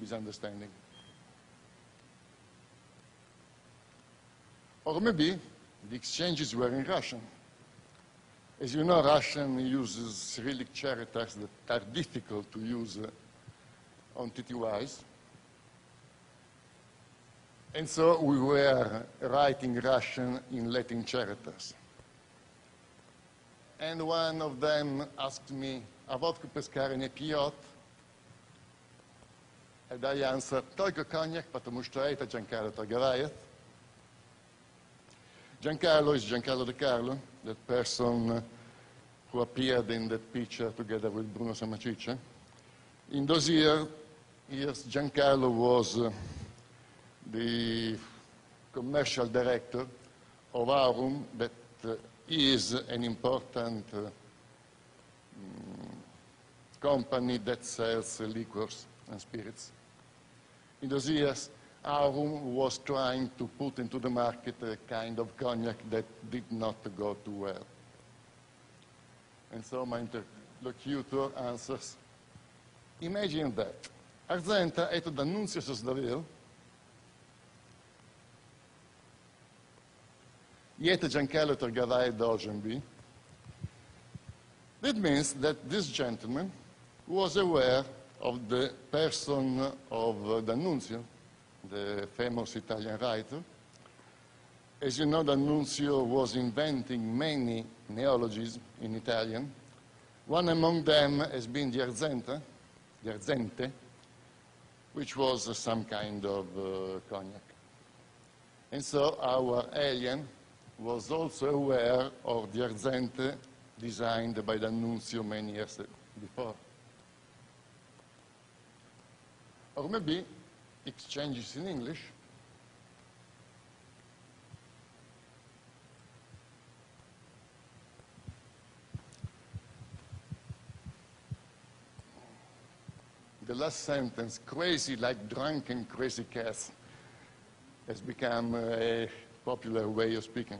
misunderstanding. Or maybe the exchanges were in Russian. As you know, Russian uses Cyrillic characters that are difficult to use on TTYs. And so we were writing Russian in Latin characters. And one of them asked me, a vodka pescare не пьет? And I answered, только коньяк, потому что это Giancarlo торговает. Giancarlo is Giancarlo De Carlo, that person who appeared in that picture together with Bruno Sammacice. In those years Giancarlo was the commercial director of Aurum, that is an important company that sells liquors and spirits. In those years, Aurum was trying to put into the market a kind of cognac that did not go too well. And so my interlocutor answers, imagine that. Arzenta это D'Annunzio создавил, и это Giancarlo торговает должен быть. That means that this gentleman was aware of the person of D'Annunzio, the famous Italian writer. As you know, D'Annunzio was inventing many neologisms in Italian. One among them has been the arzente, which was some kind of cognac. And so our alien was also aware of the arzente designed by D'Annunzio many years before. Or maybe exchanges in English. The last sentence, crazy like drunken crazy cats, has become a popular way of speaking.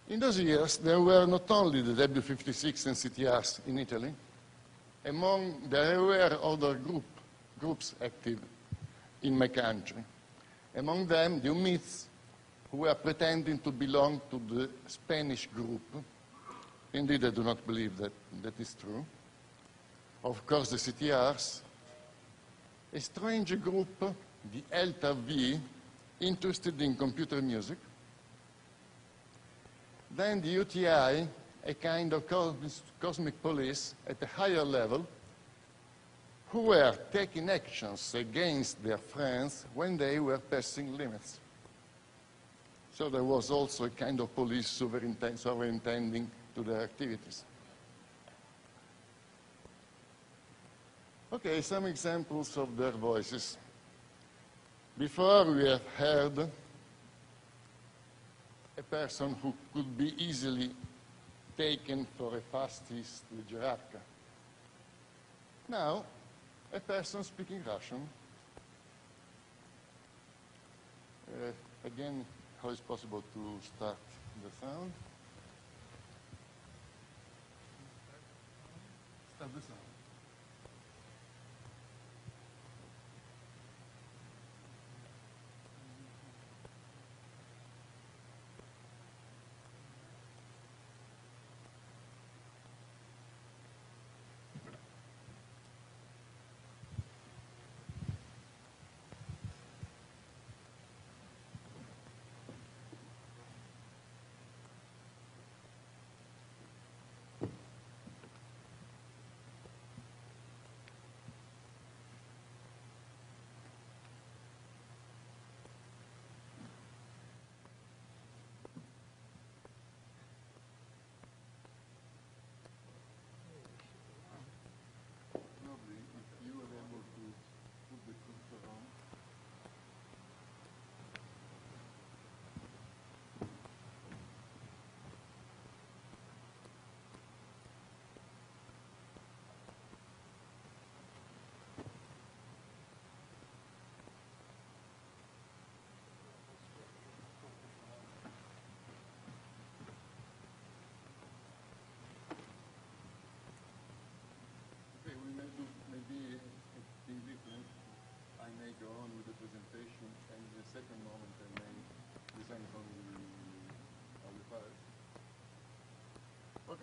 In those years, there were not only the W56 and CTRs in Italy. There were other groups active in my country. Among them, the UMITs, who were pretending to belong to the Spanish group. Indeed, I do not believe that that is true. Of course, the CTRs, a strange group, the Elta V, interested in computer music. Then the UTI, a kind of cosmic police at a higher level, who were taking actions against their friends when they were passing limits. So there was also a kind of police superintending to their activities. Okay, some examples of their voices. Before we have heard a person who could be easily taken for a fascist gerarcha. Now, a person speaking Russian. Again, how is it possible to start the sound? Start the sound.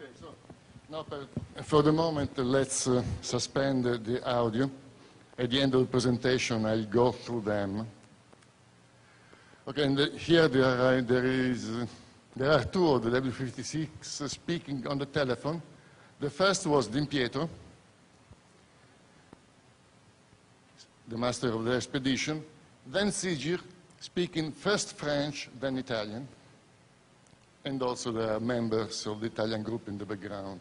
Okay, so now for the moment, let's suspend the audio. At the end of the presentation, I'll go through them. Okay, and here there are two of the W56 speaking on the telephone. The first was Di Pietro, the master of the expedition, then Sigir, speaking first French, then Italian, and also there are members of the Italian group in the background.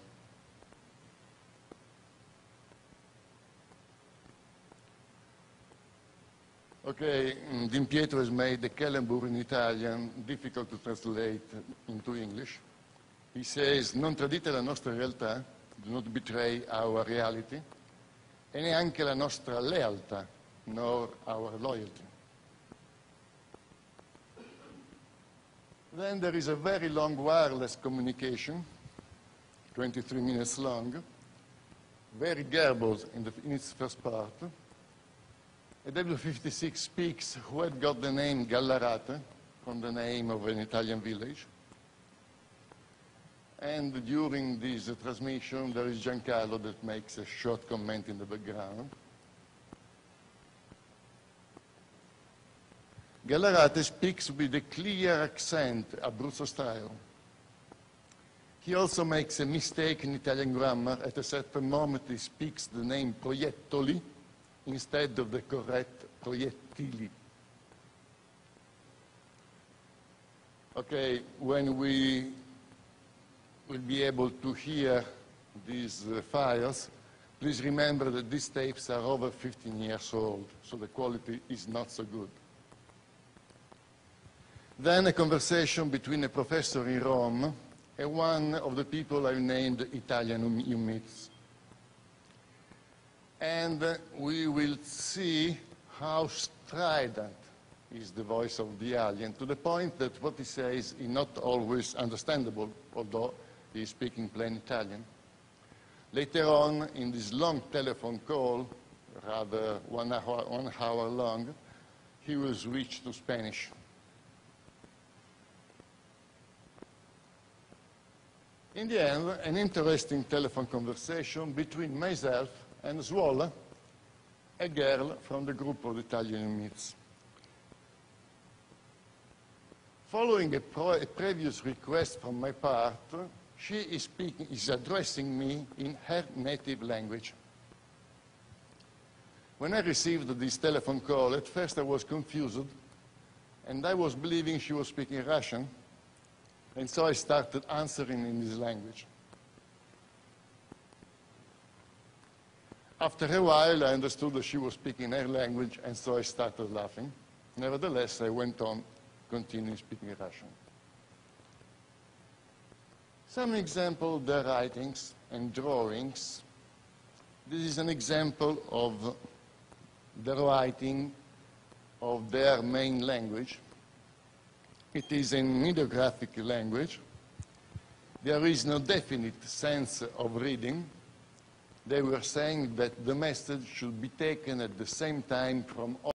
Okay, Di Pietro has made the calembour in Italian difficult to translate into English. He says, non tradite la nostra realtà, do not betray our reality, e neanche la nostra lealtà, nor our loyalty. Then there is a very long wireless communication, 23 minutes long, very garbled in its first part. A W56 speaks who had got the name Gallarate, from the name of an Italian village. And during this transmission, there is Giancarlo that makes a short comment in the background. Gallarate speaks with a clear accent, Abruzzo style. He also makes a mistake in Italian grammar. At a certain moment, he speaks the name proiettoli instead of the correct proiettili. Okay, when we will be able to hear these files, please remember that these tapes are over 15 years old, so the quality is not so good. Then a conversation between a professor in Rome and one of the people I named Italian humans. And we will see how strident is the voice of the alien, to the point that what he says is not always understandable, although he is speaking plain Italian. Later on, in this long telephone call, rather 1 hour long, he will switch to Spanish. In the end, an interesting telephone conversation between myself and Suola, a girl from the group of Italian myths. Following a previous request from my part, she is addressing me in her native language. When I received this telephone call, at first I was confused, and I was believing she was speaking Russian, and so I started answering in this language. After a while, I understood that she was speaking her language, and so I started laughing. Nevertheless, I went on, continuing speaking Russian. Some example of their writings and drawings. This is an example of the writing of their main language. It is an ideographic language. There is no definite sense of reading. They were saying that the message should be taken at the same time from all